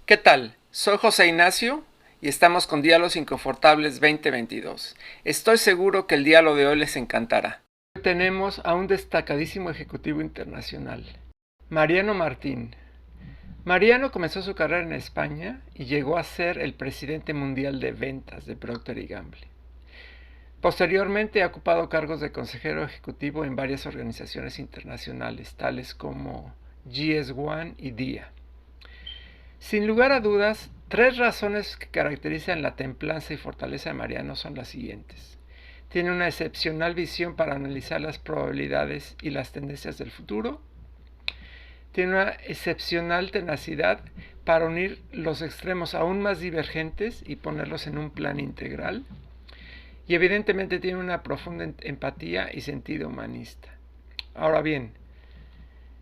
¿Qué tal? Soy José Ignacio y estamos con Diálogos Inconfortables 2022. Estoy seguro que el diálogo de hoy les encantará. Hoy tenemos a un destacadísimo ejecutivo internacional, Mariano Martín. Mariano comenzó su carrera en España y llegó a ser el presidente mundial de ventas de Procter y Gamble. Posteriormente ha ocupado cargos de consejero ejecutivo en varias organizaciones internacionales, tales como GS1 y DIA. Sin lugar a dudas, tres razones que caracterizan la templanza y fortaleza de Mariano son las siguientes. Tiene una excepcional visión para analizar las probabilidades y las tendencias del futuro. Tiene una excepcional tenacidad para unir los extremos aún más divergentes y ponerlos en un plan integral. Y evidentemente tiene una profunda empatía y sentido humanista. Ahora bien,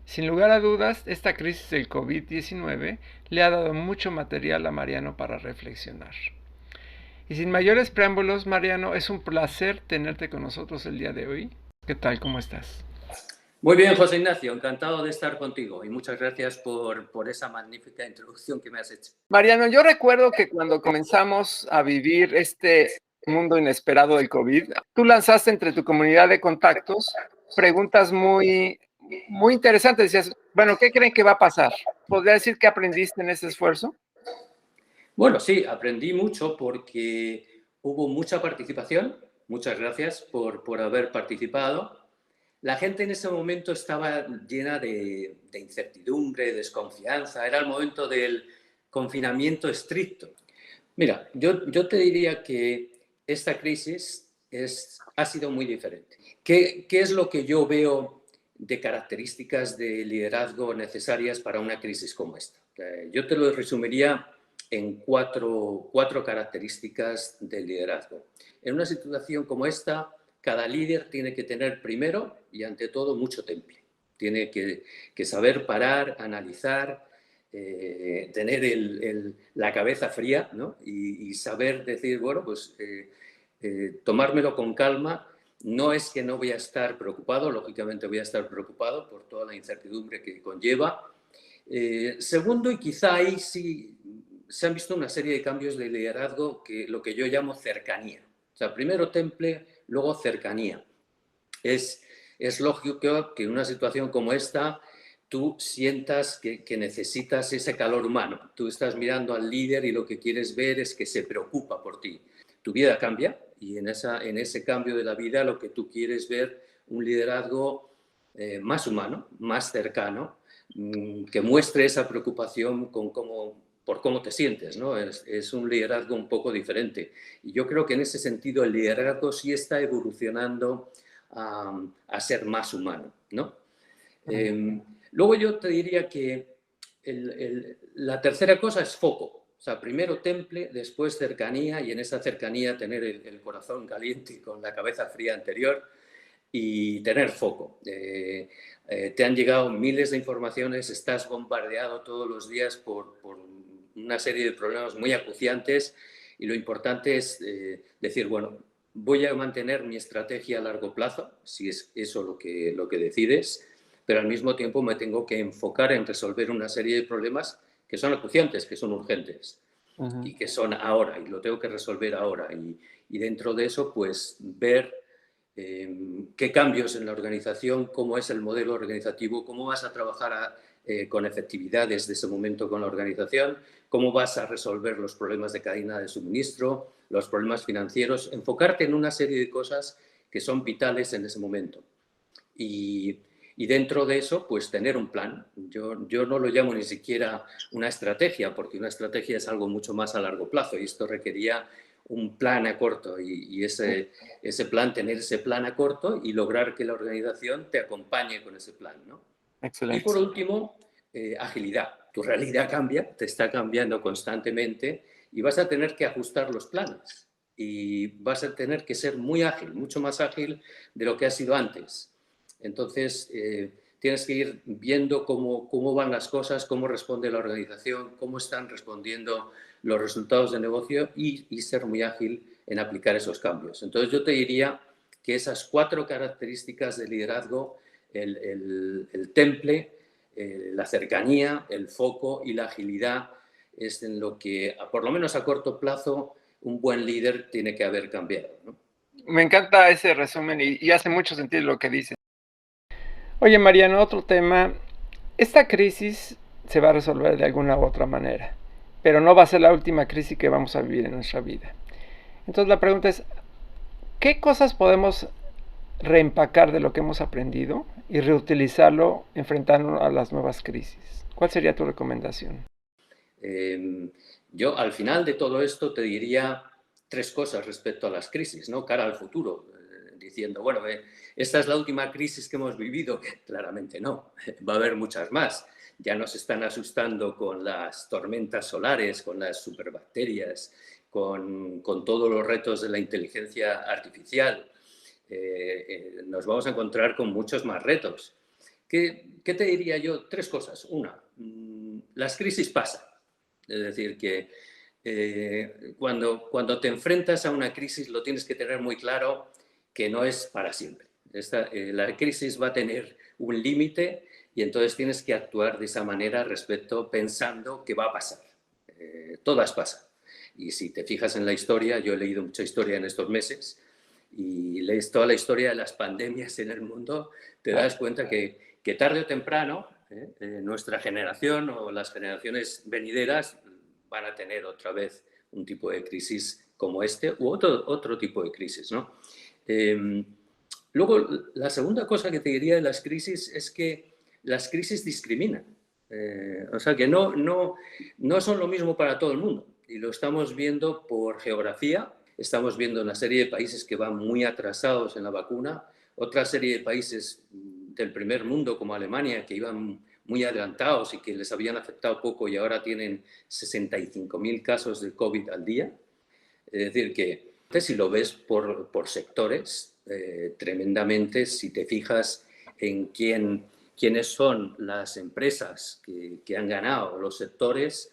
sin lugar a dudas, esta crisis del COVID-19 le ha dado mucho material a Mariano para reflexionar. Y sin mayores preámbulos, Mariano, es un placer tenerte con nosotros el día de hoy. ¿Qué tal? ¿Cómo estás? Muy bien, José Ignacio, encantado de estar contigo y muchas gracias por esa magnífica introducción que me has hecho. Mariano, yo recuerdo que cuando comenzamos a vivir este mundo inesperado del COVID, tú lanzaste entre tu comunidad de contactos preguntas muy interesantes. Decías, bueno, ¿qué creen que va a pasar? ¿Podría decir que aprendiste en ese esfuerzo? Bueno, sí, aprendí mucho porque hubo mucha participación. Muchas gracias por haber participado. La gente en ese momento estaba llena de incertidumbre, desconfianza. Era el momento del confinamiento estricto. Mira, yo te diría que esta crisis ha sido muy diferente. ¿Qué es lo que yo veo de características de liderazgo necesarias para una crisis como esta? Yo te lo resumiría en cuatro características del liderazgo. En una situación como esta, cada líder tiene que tener primero y ante todo mucho temple. Tiene que saber parar, analizar, tener la cabeza fría, ¿no? y saber decir, bueno, pues tomármelo con calma. No es que no voy a estar preocupado, lógicamente voy a estar preocupado por toda la incertidumbre que conlleva. Segundo, y quizá ahí sí se han visto una serie de cambios de liderazgo, que lo que yo llamo cercanía. O sea, primero temple, luego cercanía. Es lógico que en una situación como esta tú sientas que necesitas ese calor humano. Tú estás mirando al líder y lo que quieres ver es que se preocupa por ti. Tu vida cambia y en ese cambio de la vida lo que tú quieres ver un liderazgo más humano, más cercano, que muestre esa preocupación por cómo te sientes, ¿no? Es un liderazgo un poco diferente. Y yo creo que en ese sentido el liderazgo sí está evolucionando a ser más humano, ¿no? Luego yo te diría que la tercera cosa es foco. O sea, primero temple, después cercanía, y en esa cercanía tener el corazón caliente y con la cabeza fría anterior, y tener foco. Te han llegado miles de informaciones, estás bombardeado todos los días por una serie de problemas muy acuciantes, y lo importante es decir, bueno, voy a mantener mi estrategia a largo plazo, si es eso lo que decides, pero al mismo tiempo me tengo que enfocar en resolver una serie de problemas que son acuciantes, que son urgentes y que son ahora, y lo tengo que resolver ahora. Y dentro de eso, pues ver qué cambios en la organización, cómo es el modelo organizativo, cómo vas a trabajar con efectividad desde ese momento con la organización, cómo vas a resolver los problemas de cadena de suministro, los problemas financieros, enfocarte en una serie de cosas que son vitales en ese momento. Y dentro de eso, pues tener un plan. Yo no lo llamo ni siquiera una estrategia, porque una estrategia es algo mucho más a largo plazo, y esto requería un plan a corto, y ese plan, tener ese plan a corto y lograr que la organización te acompañe con ese plan, ¿no? Y por Excelente. último, agilidad. Tu realidad cambia, te está cambiando constantemente, y vas a tener que ajustar los planes. Y vas a tener que ser muy ágil, mucho más ágil de lo que has sido antes. Entonces, tienes que ir viendo cómo van las cosas, cómo responde la organización, cómo están respondiendo los resultados de negocio, y ser muy ágil en aplicar esos cambios. Entonces, yo te diría que esas cuatro características de liderazgo, el temple, la cercanía, el foco y la agilidad, es en lo que, por lo menos a corto plazo, un buen líder tiene que haber cambiado, ¿no? Me encanta ese resumen y hace mucho sentido lo que dices. Oye, Mariano, otro tema. Esta crisis se va a resolver de alguna u otra manera, pero no va a ser la última crisis que vamos a vivir en nuestra vida. Entonces la pregunta es, ¿qué cosas podemos reempacar de lo que hemos aprendido y reutilizarlo enfrentando a las nuevas crisis? ¿Cuál sería tu recomendación? Yo al final de todo esto te diría tres cosas respecto a las crisis, ¿no? Cara al futuro, diciendo, bueno, esta es la última crisis que hemos vivido. Claramente no, va a haber muchas más. Ya nos están asustando con las tormentas solares, con las superbacterias, con todos los retos de la inteligencia artificial. Nos vamos a encontrar con muchos más retos. ¿Qué te diría yo? Tres cosas. Una, las crisis pasan. Es decir, que cuando te enfrentas a una crisis lo tienes que tener muy claro que no es para siempre. La crisis va a tener un límite y entonces tienes que actuar de esa manera respecto pensando que va a pasar. Todas pasan. Y si te fijas en la historia, yo he leído mucha historia en estos meses y lees toda la historia de las pandemias en el mundo, te das cuenta que tarde o temprano nuestra generación o las generaciones venideras van a tener otra vez un tipo de crisis como este u otro tipo de crisis, ¿no? Luego, la segunda cosa que te diría de las crisis es que las crisis discriminan. O sea, que no son lo mismo para todo el mundo. Y lo estamos viendo por geografía. Estamos viendo una serie de países que van muy atrasados en la vacuna, otra serie de países del primer mundo como Alemania que iban muy adelantados y que les habían afectado poco y ahora tienen 65.000 casos de COVID al día. Es decir, que si lo ves por sectores, tremendamente, si te fijas en quiénes son las empresas que han ganado los sectores,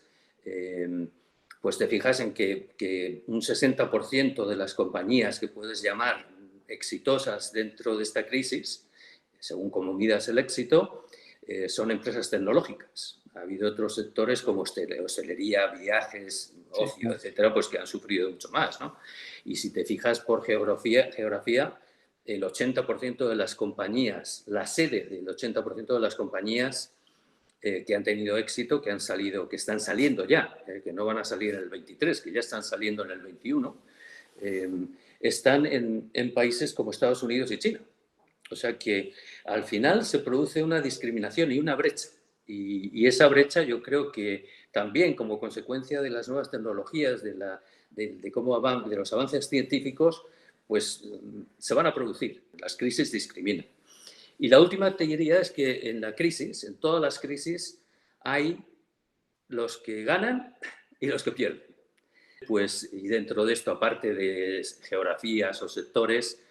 pues te fijas en que un 60% de las compañías que puedes llamar exitosas dentro de esta crisis, según cómo midas el éxito, son empresas tecnológicas. Ha habido otros sectores como hostelería, viajes, ocio, sí, etcétera, pues que han sufrido mucho más, ¿no? Y si te fijas por geografía el 80% de las compañías, la sede del 80% de las compañías que han tenido éxito, que están saliendo ya, que no van a salir en el 23, que ya están saliendo en el 21, están en países como Estados Unidos y China. O sea que al final se produce una discriminación y una brecha. Y esa brecha yo creo que también como consecuencia de las nuevas tecnologías, de los avances científicos, pues se van a producir. Las crisis discriminan. Y la última te diría es que en todas las crisis, hay los que ganan y los que pierden. Pues, y dentro de esto, aparte de geografías o sectores,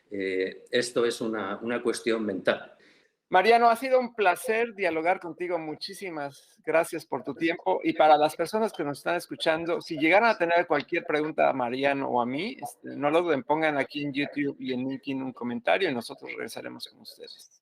esto es una cuestión mental. Mariano, ha sido un placer dialogar contigo. Muchísimas gracias por tu tiempo. Y para las personas que nos están escuchando, si llegaran a tener cualquier pregunta a Mariano o a mí, no lo duden, pongan aquí en YouTube y en LinkedIn un comentario y nosotros regresaremos con ustedes.